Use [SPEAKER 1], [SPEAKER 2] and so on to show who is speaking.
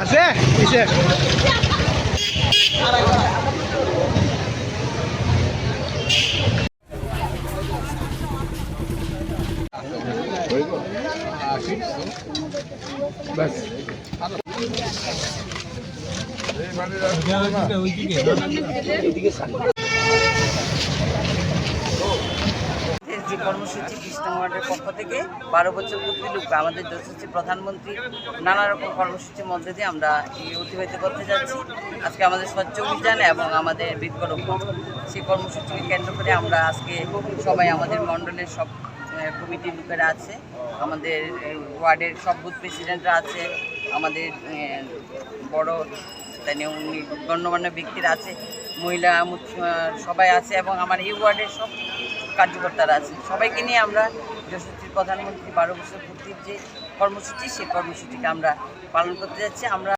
[SPEAKER 1] আছে কিসে বাস
[SPEAKER 2] যে কর্মসূচি কৃষ্ণ ওয়ার্ডের পক্ষ থেকে 12 বছর পূর্তি আমাদের যশস্বী প্রধানমন্ত্রী নানা রকম কর্মসূচির মধ্যে দিয়ে আমরা অতিবাহিত করতে যাচ্ছি। আজকে আমাদের স্বচ্ছ অভিযান এবং আমাদের বৃক্ষরোপণ সেই কর্মসূচিকে কেন্দ্র করে আমরা আজকে সবাই আমাদের মণ্ডলের সব কমিটির লোকেরা আছে, আমাদের ওয়ার্ডের সব বুথ প্রেসিডেন্টরা আছে, আমাদের বড় স্থানীয় গণ্যমান্য ব্যক্তিরা আছে, মহিলা সবাই আছে এবং আমার এই ওয়ার্ডের সব কার্যকর্তারা আছে। সবাইকে নিয়ে আমরা যশস্বী প্রধানমন্ত্রী 12 বছর পূর্তির যে কর্মসূচি সেই কর্মসূচিকে আমরা পালন করতে যাচ্ছি। আমরা